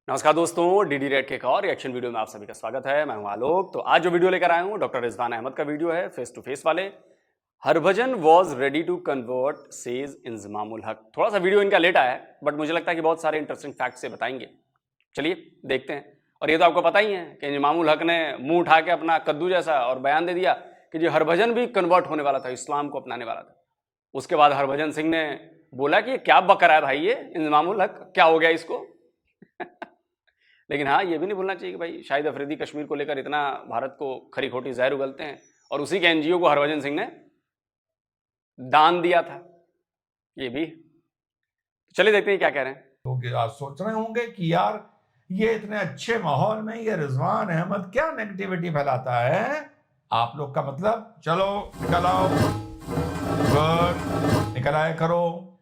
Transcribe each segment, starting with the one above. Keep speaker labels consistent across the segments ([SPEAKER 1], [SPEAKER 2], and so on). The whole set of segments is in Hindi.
[SPEAKER 1] नमस्कार दोस्तों, डीडी रेड के एक और रिएक्शन वीडियो में आप सभी का स्वागत है। मैं हूं आलोक। तो आज जो वीडियो लेकर आया हूं डॉक्टर रिजवान अहमद का वीडियो है, फेस टू फेस वाले। Harbhajan was ready to convert says Inzamamul Haq. थोड़ा सा वीडियो इनका लेट आया है, बट मुझे लगता है कि बहुत सारे इंटरेस्टिंग फैक्ट से बताएंगे। चलिए देखते हैं। और ये तो आपको पता ही है कि इंजमामुल हक ने मुंह उठा के अपना कद्दू जैसा और बयान दे दिया कि जो हरभजन भी कन्वर्ट होने वाला था, इस्लाम को अपनाने वाला था। उसके बाद हरभजन सिंह ने बोला कि क्या बकरा है भाई, ये इंजमामुल हक क्या हो गया इसको। लेकिन हाँ, ये भी नहीं भूलना चाहिए कि भाई शाहिद अफरीदी कश्मीर को लेकर इतना भारत को खरी खोटी जहर उगलते हैं और उसी के एनजीओ को हरभजन सिंह ने दान दिया था। ये भी चलिए देखते हैं क्या कह रहे हैं।
[SPEAKER 2] तो आज सोच रहे होंगे कि यार ये इतने अच्छे माहौल में ये रिजवान अहमद क्या नेगेटिविटी फैलाता है। आप लोग का मतलब चलो निकल आओ, निकल आए करो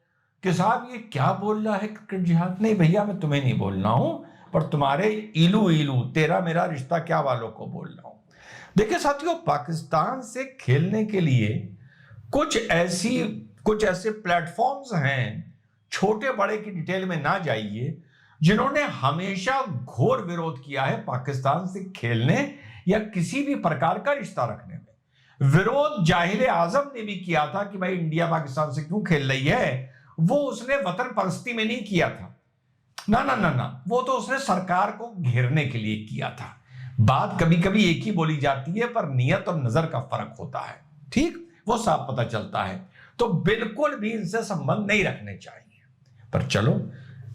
[SPEAKER 2] कि साहब ये क्या बोल रहा है क्रिकेट जिहाद। नहीं भैया, मैं तुम्हें नहीं बोल रहा हूं, पर तुम्हारे इलू इलू तेरा मेरा रिश्ता क्या वालों को बोल रहा हूं। देखिए साथियों, पाकिस्तान से खेलने के लिए कुछ ऐसे प्लेटफॉर्म्स हैं, छोटे बड़े की डिटेल में ना जाइए, जिन्होंने हमेशा घोर विरोध किया है पाकिस्तान से खेलने या किसी भी प्रकार का रिश्ता रखने में। विरोध जाहिल आजम ने भी किया था कि भाई इंडिया पाकिस्तान से क्यों खेल रही है। वो उसने वतन परस्ती में नहीं किया था, ना ना ना ना, वो तो उसने सरकार को घेरने के लिए किया था। बात कभी कभी एक ही बोली जाती है, पर नियत और नजर का फर्क होता है, ठीक, वो साफ पता चलता है। तो बिल्कुल भी इनसे संबंध नहीं रखने चाहिए। पर चलो,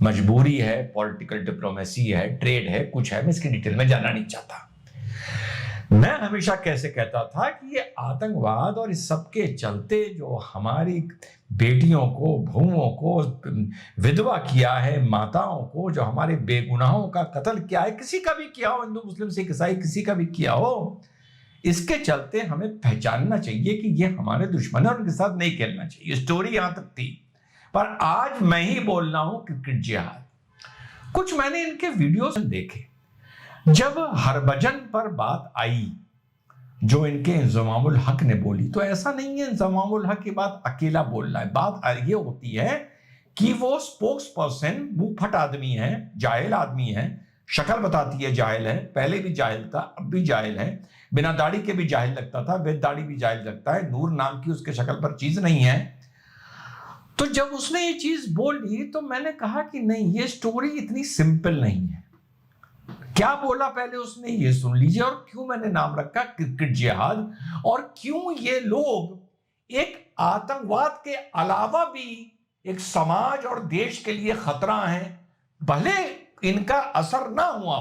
[SPEAKER 2] मजबूरी है, पॉलिटिकल डिप्लोमेसी है, ट्रेड है, कुछ है, मैं इसकी डिटेल में जाना नहीं चाहता। मैं हमेशा कैसे कहता था कि ये आतंकवाद और इस सब के चलते जो हमारी बेटियों को, बहुओं को विधवा किया है, माताओं को, जो हमारे बेगुनाहों का कत्ल किया है, किसी का भी किया हो, हिंदू मुस्लिम सिख ईसाई किसी का भी किया हो, इसके चलते हमें पहचानना चाहिए कि ये हमारे दुश्मन है और उनके साथ नहीं खेलना चाहिए। स्टोरी यहां तक थी, पर आज मैं ही बोल रहा हूं क्रिकेट जिहाद। कुछ मैंने इनके वीडियोस देखे, जब हरभजन पर बात आई जो इनके इंजमामुल हक ने बोली, तो ऐसा नहीं है इंजमामुल हक की बात अकेला बोल रहा है। बात ये होती है कि वो स्पोक्स पर्सन मुंहफट आदमी है, जाहिल आदमी है, शक्ल बताती है जाहिल है, पहले भी जाहिल था, अब भी जाहिल है, बिना दाढ़ी के भी जाहिल लगता था, विद दाढ़ी भी जाहिल लगता है, नूर नाम की उसके शक्ल पर चीज नहीं है। तो जब उसने ये चीज बोली तो मैंने कहा कि नहीं, ये स्टोरी इतनी सिंपल नहीं है। क्या बोला पहले उसने, ये सुन लीजिए, और क्यों मैंने नाम रखा क्रिकेट जिहाद, और क्यों ये लोग एक आतंकवाद के अलावा भी एक समाज और देश के लिए खतरा है। भले इनका असर ना हुआ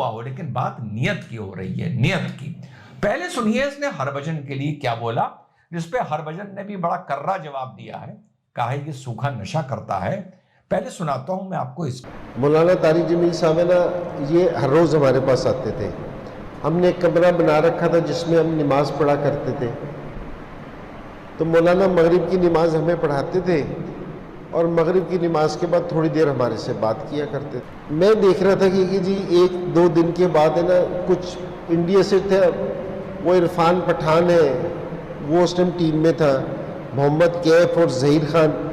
[SPEAKER 2] हो, लेकिन बात नियत की हो रही है, नियत की। पहले सुनिए इसने हरभजन के लिए क्या बोला, जिसपे हरभजन ने भी बड़ा कर्रा जवाब दिया है, कहा है ये सूखा नशा करता है। पहले सुनाता हूं मैं आपको इसको।
[SPEAKER 3] मौलाना तारिक जमील साहब है ना, ये हर रोज़ हमारे पास आते थे। हमने एक कमरा बना रखा था जिसमें हम नमाज़ पढ़ा करते थे। तो मौलाना मगरिब की नमाज हमें पढ़ाते थे और मगरिब की नमाज के बाद थोड़ी देर हमारे से बात किया करते थे। मैं देख रहा था कि जी 1-2 दिन के बाद है ना, कुछ इंडिया से थे, वो इरफान पठान है, वो उस टाइम टीम में था, मोहम्मद कैफ और जहीर खान।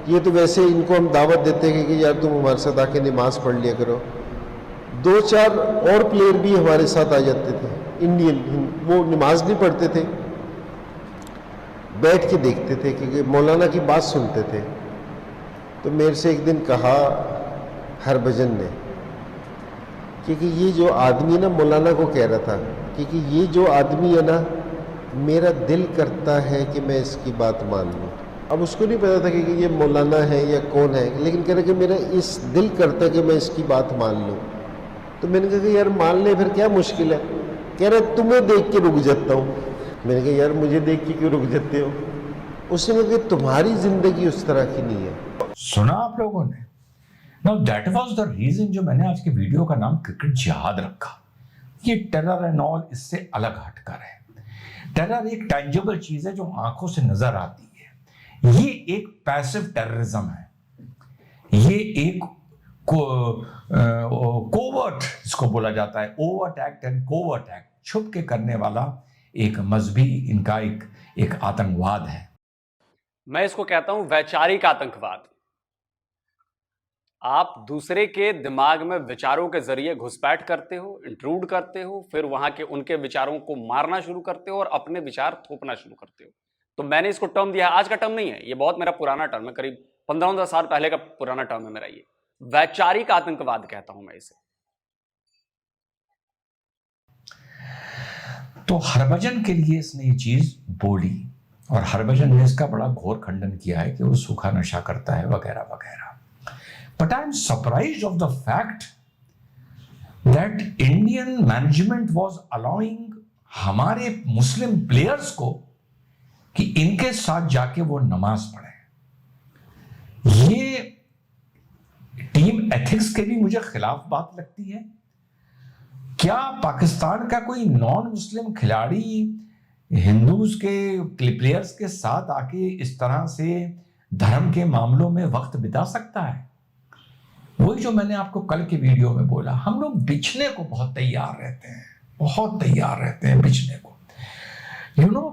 [SPEAKER 3] ये तो वैसे इनको हम दावत देते हैं कि यार तुम हमारे साथ आके नमाज पढ़ लिया करो। 2-4 और प्लेयर भी हमारे साथ आ जाते थे इंडियन, वो नमाज नहीं पढ़ते थे, बैठ के देखते थे क्योंकि मौलाना की बात सुनते थे। तो मेरे से एक दिन कहा हरभजन ने, क्योंकि ये जो आदमी ना, मौलाना को कह रहा था, क्योंकि ये जो आदमी है ना, मेरा दिल करता है कि मैं इसकी बात मान लूँ। अब उसको नहीं पता था कि ये मौलाना है या कौन है, लेकिन कह रहा कि मेरा इस दिल करता है कि मैं इसकी बात मान लूँ। तो मैंने कहा कि यार मान ले, फिर क्या मुश्किल है। कह रहा तुम्हें देख के रुक जाता हूँ। मैंने कहा यार मुझे देख के क्यों रुक जाते हो। उसने कहा तुम्हारी जिंदगी उस तरह की नहीं है।
[SPEAKER 2] सुना आप लोगों ने? Now that was the reason जो मैंने आज के वीडियो का नाम क्रिकेट जिहाद रखा। ये टेरर एंड ऑल इससे अलग हटकर है। टेरर एक टेंजिबल चीज है जो आंखों से नजर आती है। ये एक पैसिव टेररिज्म है, ये एक कोवर्ट इसको बोला जाता है, overt act and covert act, छुप के करने वाला एक मजहबी इनका एक आतंकवाद है।
[SPEAKER 1] मैं इसको कहता हूं वैचारिक आतंकवाद। आप दूसरे के दिमाग में विचारों के जरिए घुसपैठ करते हो, इंट्रूड करते हो, फिर वहां के उनके विचारों को मारना शुरू करते हो और अपने विचार थोपना शुरू करते हो। तो मैंने इसको टर्म दिया है, आज का टर्म नहीं है, ये बहुत मेरा पुराना टर्म है, करीब 15-15 साल पहले का पुराना टर्म है मेरा, ये वैचारिक आतंकवाद कहता हूं मैं इसे।
[SPEAKER 2] तो हरभजन के लिए इसने ये चीज बोली और हरभजन ने इसका बड़ा घोर खंडन किया है कि वो सूखा नशा करता है वगैरह वगैरह। But I am surprised of the fact that Indian management was allowing हमारे मुस्लिम प्लेयर्स को कि इनके साथ जाके वो नमाज पढ़े। ये टीम एथिक्स के भी मुझे खिलाफ बात लगती है। क्या पाकिस्तान का कोई नॉन मुस्लिम खिलाड़ी हिंदूज के प्लेयर्स के साथ आके इस तरह से धर्म के मामलों में वक्त बिता सकता है? वही जो मैंने आपको कल के वीडियो में बोला, हम लोग बिछने को बहुत तैयार रहते हैं, बहुत तैयार रहते हैं बिछने को।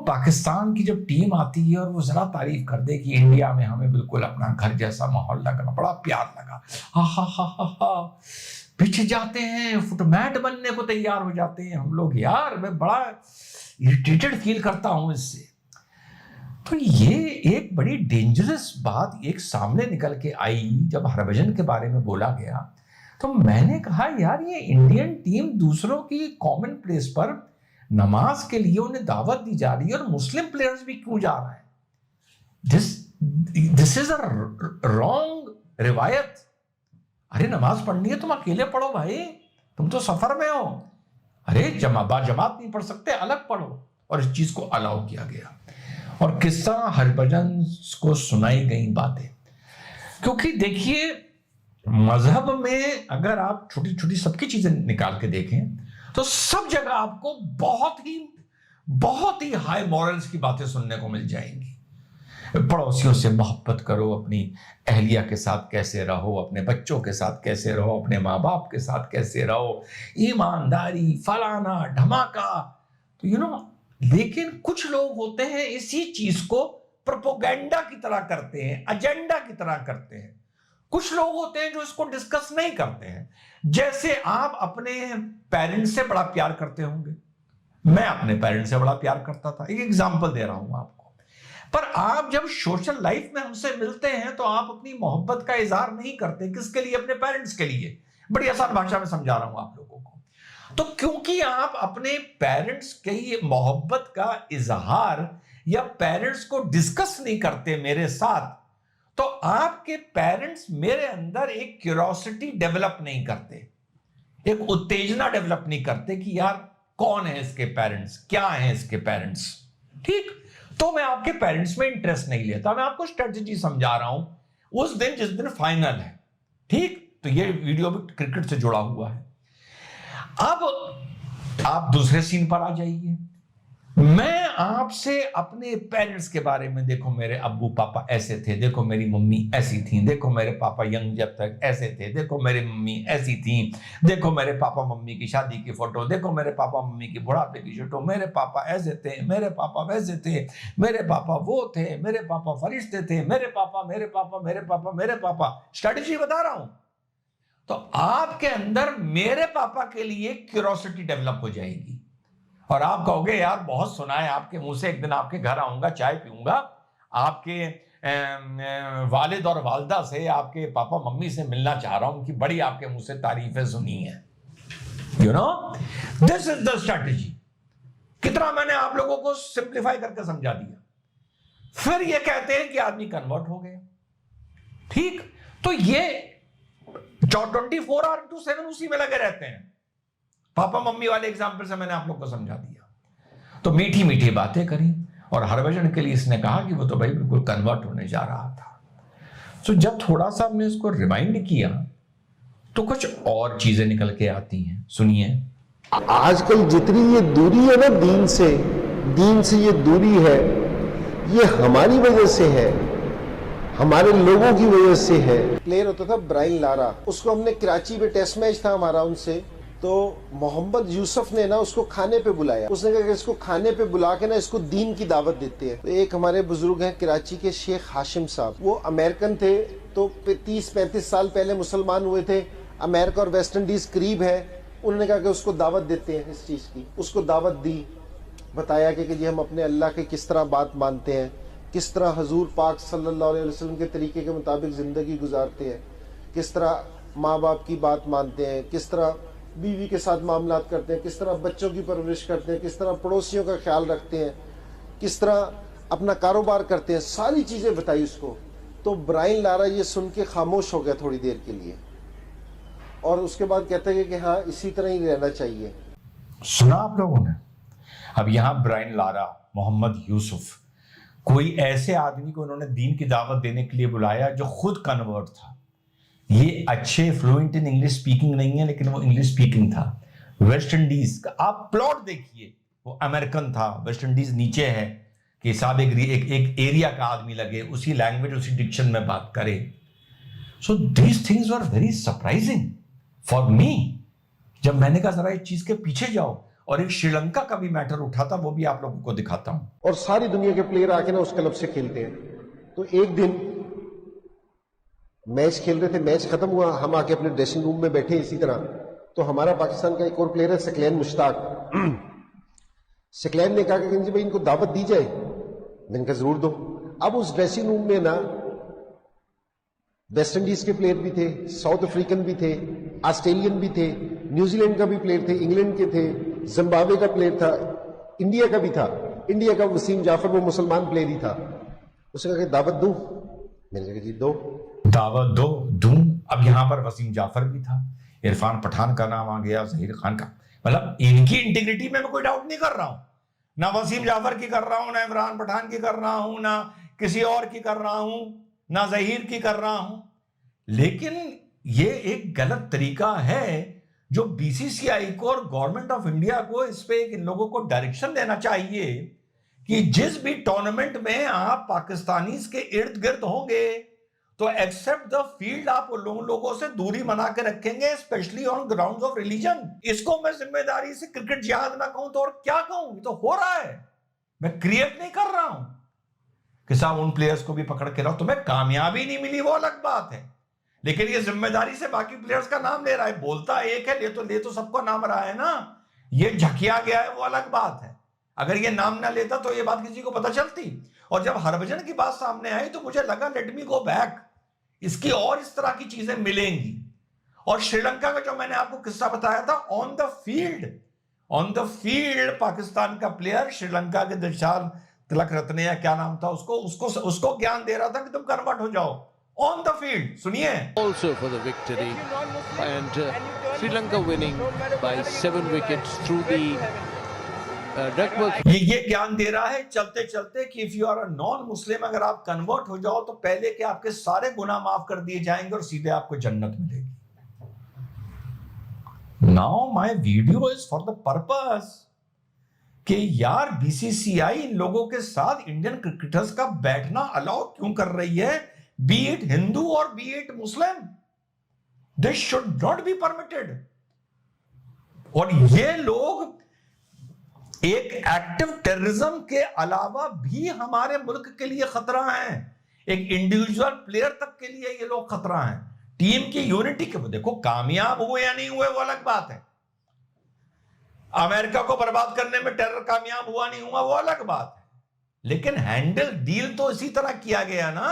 [SPEAKER 2] पाकिस्तान की जब टीम आती है और वो जरा तारीफ कर दे कि इंडिया में हमें बिल्कुल अपना घर जैसा माहौल लगा, बड़ा प्यार लगा, हा हा हा हा हा, बिछ जाते हैं, फुटमैट बनने को तैयार हो जाते हैं हम लोग। यार मैं बड़ा इरिटेटेड फील करता हूं इससे। तो ये एक बड़ी डेंजरस बात एक सामने निकल के आई जब हरभजन के बारे में बोला गया। तो मैंने कहा यार ये इंडियन टीम दूसरों की कॉमन प्लेस पर नमाज के लिए उन्हें दावत दी जा रही है और मुस्लिम प्लेयर्स भी क्यों जा रहे हैं? दिस इज अ रॉन्ग रिवायत। अरे नमाज पढ़नी है तुम अकेले पढ़ो भाई, तुम तो सफर में हो। अरे जमात नहीं पढ़ सकते, अलग पढ़ो। और इस चीज को अलाउ किया गया। और किस तरह हरभजन को सुनाई गई बातें, क्योंकि देखिए मजहब में अगर आप छोटी छोटी सबकी चीजें निकाल के देखें तो सब जगह आपको बहुत ही हाई मॉरल्स की बातें सुनने को मिल जाएंगी। पड़ोसियों से मोहब्बत करो, अपनी अहलिया के साथ कैसे रहो, अपने बच्चों के साथ कैसे रहो, अपने माँ बाप के साथ कैसे रहो, ईमानदारी, फलाना धमाका। तो लेकिन कुछ लोग होते हैं इसी चीज को प्रोपोगेंडा की तरह करते हैं, एजेंडा की तरह करते हैं। कुछ लोग होते हैं जो इसको डिस्कस नहीं करते हैं। जैसे आप अपने पेरेंट्स से बड़ा प्यार करते होंगे, मैं अपने पेरेंट्स से बड़ा प्यार करता था, एक एग्जांपल दे रहा हूं आपको। पर आप जब सोशल लाइफ में हमसे मिलते हैं तो आप अपनी मोहब्बत का इजहार नहीं करते। किसके लिए? अपने पेरेंट्स के लिए। बड़ी आसान भाषा में समझा रहा हूं आप लोगों को। तो क्योंकि आप अपने पेरेंट्स की मोहब्बत का इजहार या पेरेंट्स को डिस्कस नहीं करते मेरे साथ, तो आपके पेरेंट्स मेरे अंदर एक क्यूरियोसिटी डेवलप नहीं करते, एक उत्तेजना डेवलप नहीं करते कि यार कौन है इसके पेरेंट्स, क्या है इसके पेरेंट्स। ठीक, तो मैं आपके पेरेंट्स में इंटरेस्ट नहीं लेता। मैं आपको स्ट्रेटजी समझा रहा हूं उस दिन जिस दिन फाइनल है। ठीक, तो ये वीडियो भी क्रिकेट से जुड़ा हुआ है। अब आप दूसरे सीन पर आ जाइए। मैं आपसे अपने पेरेंट्स के बारे में, देखो मेरे अब्बू पापा ऐसे थे, देखो मेरी मम्मी ऐसी थी, देखो मेरे पापा यंग जब तक ऐसे थे, देखो मेरी मम्मी ऐसी थी, देखो मेरे पापा मम्मी की शादी की फोटो, देखो मेरे पापा मम्मी की बुढ़ापे की फोटो, मेरे पापा ऐसे थे, मेरे पापा वैसे थे, मेरे पापा वो थे, मेरे पापा फरिश्ते थे, मेरे पापा मेरे पापा मेरे पापा मेरे पापा। स्ट्रेटजी बता रहा हूं। तो आपके अंदर मेरे पापा के लिए क्यूरियोसिटी डेवलप हो जाएगी और आप कहोगे यार बहुत सुना है आपके मुंह से, एक दिन आपके घर आऊंगा, चाय पीऊंगा, आपके वालिद और वालदा से, आपके पापा मम्मी से मिलना चाह रहा हूं कि बड़ी आपके मुंह से तारीफें सुनी है। This is the strategy. कितना मैंने आप लोगों को सिंप्लीफाई करके समझा दिया। फिर ये कहते हैं कि आदमी कन्वर्ट हो गया। ठीक, तो ये 24/7 उसी में लगे रहते हैं। पापा मम्मी वाले एग्जाम्पल से मैंने आप लोग को समझा दिया। तो मीठी मीठी बातें करी और हरभजन के लिए इसने कहा कि वो तो भाई बिल्कुल कन्वर्ट होने जा रहा था। तो जब थोड़ा सा हमने इसको रिमाइंड किया तो कुछ और चीजें निकल के आती हैं। सुनिए।
[SPEAKER 3] आजकल जितनी ये दूरी है ना दीन से ये दूरी है, ये हमारी वजह से है, हमारे लोगों की वजह से है। प्लेयर होता था ब्रायन लारा, उसको हमने कराची में टेस्ट मैच था हमारा उनसे, तो मोहम्मद यूसुफ ने ना उसको खाने पे बुलाया। उसने कहा कि इसको खाने पे बुला के ना इसको दीन की दावत देते हैं। तो एक हमारे बुजुर्ग हैं कराची के शेख हाशिम साहब, वो अमेरिकन थे, तो 30-35 साल पहले मुसलमान हुए थे, अमेरिका और वेस्ट इंडीज करीब है, उन्होंने कहा कि उसको दावत देते हैं इस चीज़ की, उसको दावत दी, बताया कि जी हम अपने अल्लाह की किस तरह बात मानते हैं, किस तरह हजूर पाक सल्लल्लाहु अलैहि वसल्लम के तरीके के मुताबिक ज़िंदगी गुजारते हैं, किस तरह माँ बाप की बात मानते हैं, किस तरह बीवी के साथ मामलात करते हैं, किस तरह बच्चों की परवरिश करते हैं, किस तरह पड़ोसियों का ख्याल रखते हैं, किस तरह अपना कारोबार करते हैं, सारी चीज़ें बताई उसको। तो ब्रायन लारा ये सुन के खामोश हो गया थोड़ी देर के लिए, और उसके बाद कहते हैं कि हाँ इसी तरह ही रहना चाहिए।
[SPEAKER 2] सुना आप लोगों ने? अब यहां ब्रायन लारा, मोहम्मद यूसुफ, कोई ऐसे आदमी को उन्होंने दीन की दावत देने के लिए बुलाया जो खुद कन्वर्ट था। ये अच्छे फ्लुएंट इन इंग्लिश स्पीकिंग नहीं है, लेकिन वो इंग्लिश स्पीकिंग था। वेस्ट इंडीज का आप प्लॉट देखिए, वो अमेरिकन था, वेस्ट इंडीज नीचे है कि साहब एक एरिया का आदमी लगे, उसी लैंग्वेज उसी डिक्शन में बात करे। So these things were very surprising for me. जब मैंने कहा जरा इस चीज के पीछे जाओ, और एक श्रीलंका का भी मैटर उठा था, वो भी आप लोगों को दिखाता हूं।
[SPEAKER 3] और सारी दुनिया के प्लेयर आके ना उस क्लब से खेलते हैं। तो एक दिन मैच खेल रहे थे, मैच खत्म हुआ, हम आके अपने ड्रेसिंग रूम में बैठे इसी तरह, तो हमारा पाकिस्तान का एक और प्लेयर है सकलैन मुश्ताक। सकलैन ने कहा कि जी भाई इनको दावत दी जाए। मैंने कहा जरूर दो। अब उस ड्रेसिंग रूम में ना वेस्ट इंडीज के प्लेयर भी थे, साउथ अफ्रीकन भी थे, ऑस्ट्रेलियन भी थे, न्यूजीलैंड का भी प्लेयर थे, इंग्लैंड के थे, जिम्बाब्वे का प्लेयर था, इंडिया का भी था। इंडिया का वसीम जाफर, वो मुसलमान प्लेयर ही था। उसने कहा कि दावत दूं? मैंने कहा जी दो।
[SPEAKER 2] दावत दो, दूं। अब यहां पर वसीम जाफर भी था, इरफान पठान का नाम आ गया, जहीर खान का। मतलब इनकी इंटीग्रिटी में मैं कोई डाउट नहीं कर रहा हूं, ना वसीम जाफर की कर रहा हूं, ना इमरान पठान की कर रहा हूं, ना किसी और की कर रहा हूं, ना जहीर की कर रहा हूं। लेकिन ये एक गलत तरीका है जो बीसीसीआई को और गवर्नमेंट ऑफ इंडिया को इस पे इन लोगों को डायरेक्शन देना चाहिए कि जिस भी टूर्नामेंट में आप पाकिस्तानी के इर्द गिर्द होंगे तो एक्सेप्ट द फील्ड आप उन लोगों से दूरी बना के रखेंगे, specially on grounds of religion. इसको मैं जिम्मेदारी से क्रिकेट जिहाद ना कहूं तो और क्या कहूं? ये तो हो रहा है, मैं क्रिएट नहीं कर रहा हूं कि साहब उन प्लेयर्स को भी पकड़ के रहो। तुम्हें कामयाबी नहीं मिली वो अलग बात है, लेकिन ये जिम्मेदारी से बाकी प्लेयर्स का नाम ले रहा है। बोलता एक है, ले तो सबको नाम रहा है ना। ये झकिया गया है वो अलग बात है। अगर ये नाम ना लेता तो ये बात किसी को पता चलती। और जब हरभजन की बात सामने आई तो मुझे लगा लेट मी गो बैक, इसकी और इस तरह की चीजें मिलेंगी। और श्रीलंका का जो मैंने आपको किस्सा बताया था, ऑन द फील्ड पाकिस्तान का प्लेयर श्रीलंका के दिलशाद तिलक रत्ने या क्या नाम था, उसको ज्ञान दे रहा था कि तुम कन्वर्ट हो जाओ ऑन द फील्ड। सुनिए।
[SPEAKER 4] Also for the victory, and Sri Lanka winning by 7 wickets through the duckworth.
[SPEAKER 2] ये ज्ञान दे रहा है चलते चलते कि if you are a non Muslim, अगर आप कन्वर्ट हो जाओ तो पहले के आपके सारे गुनाह माफ कर दिए जाएंगे और सीधे आपको जन्नत मिलेगी। Now my video is for the purpose कि यार बीसीसीआई इन लोगों के साथ इंडियन क्रिकेटर्स का बैठना अलाउ क्यों कर रही है, बी इट हिंदू और B it Muslim. This should not be permitted. और ये लोग एक एक्टिव टेररिज्म के अलावा भी हमारे मुल्क के लिए खतरा है, एक इंडिविजुअल प्लेयर तक के लिए ये लोग खतरा हैं। टीम की यूनिटी के देखो, कामयाब हुए या नहीं हुए वो अलग बात है। अमेरिका को बर्बाद करने में टेरर कामयाब हुआ नहीं हुआ वो अलग बात है, लेकिन हैंडल डील तो इसी तरह किया गया ना।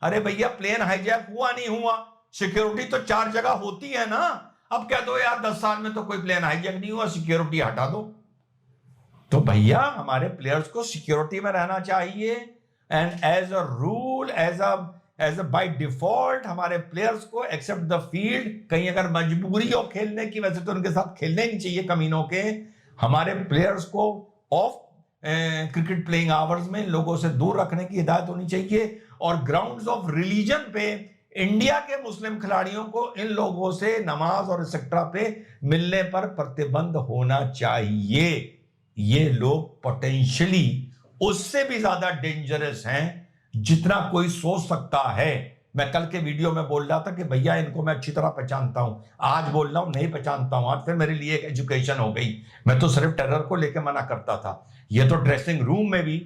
[SPEAKER 2] अरे भैया प्लेन हाईजैक हुआ नहीं हुआ, सिक्योरिटी तो 4 जगह होती है ना। अब कह दो यार 10 साल में तो कोई प्लेन हाईजैक नहीं हुआ, सिक्योरिटी हटा दो। तो भैया हमारे प्लेयर्स को सिक्योरिटी में रहना चाहिए, and as a rule, as a by default हमारे प्लेयर्स को एक्सेप्ट द फील्ड, कहीं अगर मजबूरी हो खेलने की, वैसे तो उनके साथ खेलने नहीं चाहिए कमीनों के, हमारे प्लेयर्स को ऑफ क्रिकेट प्लेइंग आवर्स में लोगों से दूर रखने की हिदायत होनी चाहिए। और ग्राउंड्स ऑफ रिलीजन पे इंडिया के मुस्लिम खिलाड़ियों को इन लोगों से नमाज और एक्सेट्रा पे मिलने पर प्रतिबंध होना चाहिए। ये लोग पोटेंशियली उससे भी ज्यादा डेंजरस हैं जितना कोई सोच सकता है। मैं कल के वीडियो में बोल रहा था कि भैया इनको मैं अच्छी तरह पहचानता हूं, आज बोल रहा हूं नहीं पहचानता हूं। आज फिर मेरे लिए एक एजुकेशन हो गई। मैं तो सिर्फ टेरर को लेकर मना करता था, ये तो ड्रेसिंग रूम में भी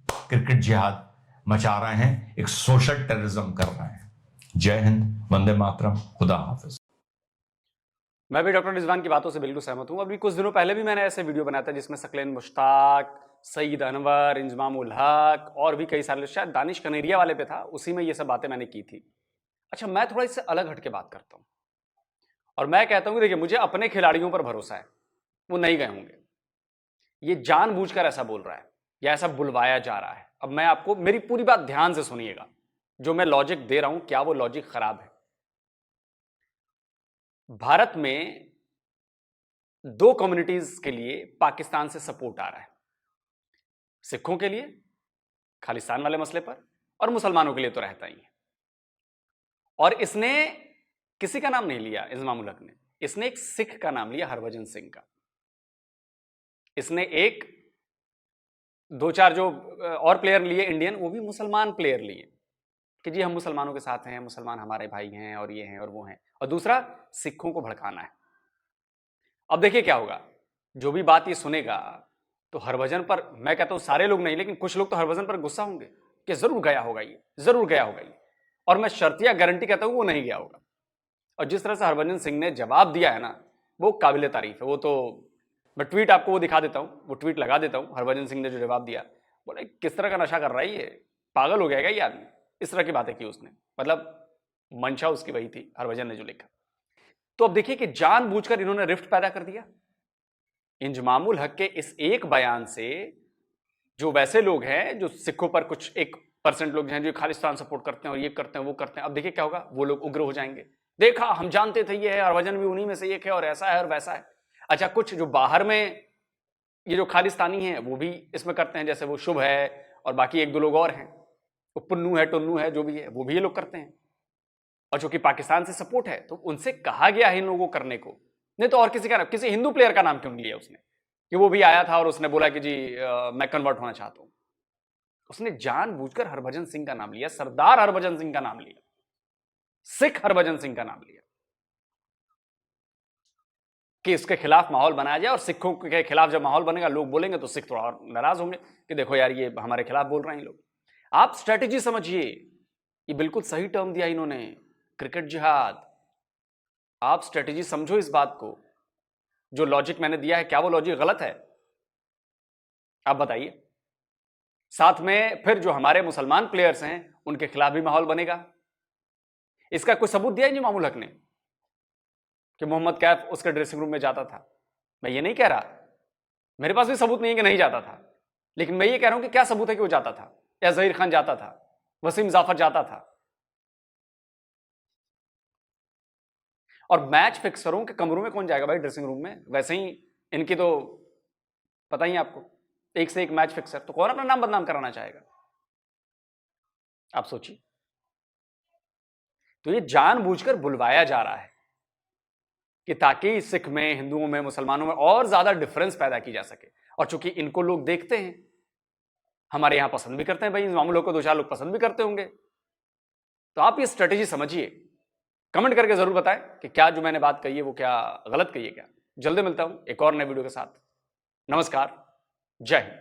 [SPEAKER 2] क्रिकेट जिहाद मचा रहे हैं, एक सोशल टेररिज्म कर रहे हैं। जय हिंद, वंदे मातरम, खुदा हाफिज।
[SPEAKER 1] मैं भी डॉक्टर रिजवान की बातों से बिल्कुल सहमत हूं। अभी कुछ दिनों पहले भी मैंने ऐसे वीडियो बनाया था जिसमें सकलेन मुश्ताक, सईद अनवर, इंजमामुल हक और भी कई सारे, शायद दानिश कनेरिया वाले पे था, उसी में ये सब बातें मैंने की थी। अच्छा, मैं थोड़ा इससे अलग हट के बात करता हूं और मैं कहता हूं कि देखिए, मुझे अपने खिलाड़ियों पर भरोसा है, वो नहीं गए होंगे। ये जानबूझकर ऐसा बोल रहा है या ऐसा बुलवाया जा रहा है। अब मैं आपको, मेरी पूरी बात ध्यान से सुनिएगा, जो मैं लॉजिक दे रहा हूं क्या वो लॉजिक खराब है? भारत में दो कम्युनिटीज के लिए पाकिस्तान से सपोर्ट आ रहा है, सिखों के लिए खालिस्तान वाले मसले पर, और मुसलमानों के लिए तो रहता ही है। और इसने किसी का नाम नहीं लिया, इंजमामुल हक ने, इसने एक सिख का नाम लिया, हरभजन सिंह का। इसने एक दो चार जो और प्लेयर लिए इंडियन, वो भी मुसलमान प्लेयर लिए कि जी हम मुसलमानों के साथ हैं, मुसलमान हमारे भाई हैं और ये हैं और वो हैं, और दूसरा सिखों को भड़काना है। अब देखिए क्या होगा, जो भी बात ये सुनेगा तो हरभजन पर, मैं कहता हूं सारे लोग नहीं, लेकिन कुछ लोग तो हरभजन पर गुस्सा होंगे कि जरूर गया होगा ये, जरूर गया होगा ये, और मैं शर्तिया गारंटी कहता हूं वो नहीं गया होगा। और जिस तरह से हरभजन सिंह ने जवाब दिया है ना, वो काबिल तारीफ है। वो तो मैं ट्वीट आपको वो दिखा देता हूं, वो ट्वीट लगा देता हूं, हरभजन सिंह ने जो जवाब दिया, बोले किस तरह का नशा कर रहा है ये, पागल हो गया ये आदमी, इस तरह की बातें की उसने, मतलब मंशा उसकी वही थी, हरभजन ने जो लिखा। तो अब देखिए कि जानबूझकर इन्होंने रिफ्ट पैदा कर दिया। इंजमामुल हक के इस एक बयान से जो वैसे लोग हैं जो सिखों पर, कुछ 1% लोग हैं जो खालिस्तान सपोर्ट करते हैं और ये करते हैं वो करते हैं, अब देखिए क्या होगा, वो लोग उग्र हो जाएंगे। देखा, हम जानते थे ये है, हरभजन भी उन्हीं में से एक है और ऐसा है और वैसा है। अच्छा, कुछ जो बाहर में ये जो खालिस्तानी हैं वो भी इसमें करते हैं, जैसे वो शुभ है और बाकी एक दो लोग और हैं, वो पुन्नू है, टुन्नू है, जो भी है, वो भी ये लोग करते हैं। और जो कि पाकिस्तान से सपोर्ट है, तो उनसे कहा गया है इन लोगों को करने को, नहीं तो और किसी का नाम, किसी हिंदू प्लेयर का नाम क्यों नहीं लिया उसने कि वो भी आया था और उसने बोला कि जी मैं कन्वर्ट होना चाहता हूं। उसने जानबूझकर हरभजन सिंह का नाम लिया, सरदार हरभजन सिंह का नाम लिया, सिख हरभजन सिंह का नाम लिया, कि इसके खिलाफ माहौल बनाया जाए। और सिखों के खिलाफ जब माहौल बनेगा, लोग बोलेंगे तो सिख थोड़ा और नाराज होंगे कि देखो यार ये हमारे खिलाफ बोल रहे हैं लोग। आप स्ट्रेटेजी समझिए, ये बिल्कुल सही टर्म दिया इन्होंने, क्रिकेट जिहाद। आप स्ट्रेटेजी समझो इस बात को, जो लॉजिक मैंने दिया है क्या वो लॉजिक गलत है? आप बताइए। साथ में फिर जो हमारे मुसलमान प्लेयर्स हैं उनके खिलाफ भी माहौल बनेगा। इसका कोई सबूत दिया इंजमामुल हक ने कि मोहम्मद कैफ उसके ड्रेसिंग रूम में जाता था? मैं ये नहीं कह रहा, मेरे पास भी सबूत नहीं है कि नहीं जाता था, लेकिन मैं ये कह रहा हूं कि क्या सबूत है कि वो जाता था, या जहीर खान जाता था, वसीम जाफर जाता था। और मैच फिक्सरों के कमरों में कौन जाएगा भाई, ड्रेसिंग रूम में? वैसे ही इनकी तो पता ही है आपको, एक से एक मैच फिक्सर, तो कौन अपना नाम बदनाम कराना चाहेगा? आप सोचिए। तो ये जानबूझकर बुलवाया जा रहा है कि ताकि सिख में, हिंदुओं में, मुसलमानों में और ज्यादा डिफरेंस पैदा की जा सके। और चूंकि इनको लोग देखते हैं, हमारे यहां पसंद भी करते हैं भाई, मामूलों लोग को दो चार लोग पसंद भी करते होंगे, तो आप ये स्ट्रेटेजी समझिए। कमेंट करके जरूर बताएं कि क्या जो मैंने बात कही है वो क्या गलत कही है क्या। जल्दी मिलता हूं एक और नए वीडियो के साथ। नमस्कार, जय हिंद।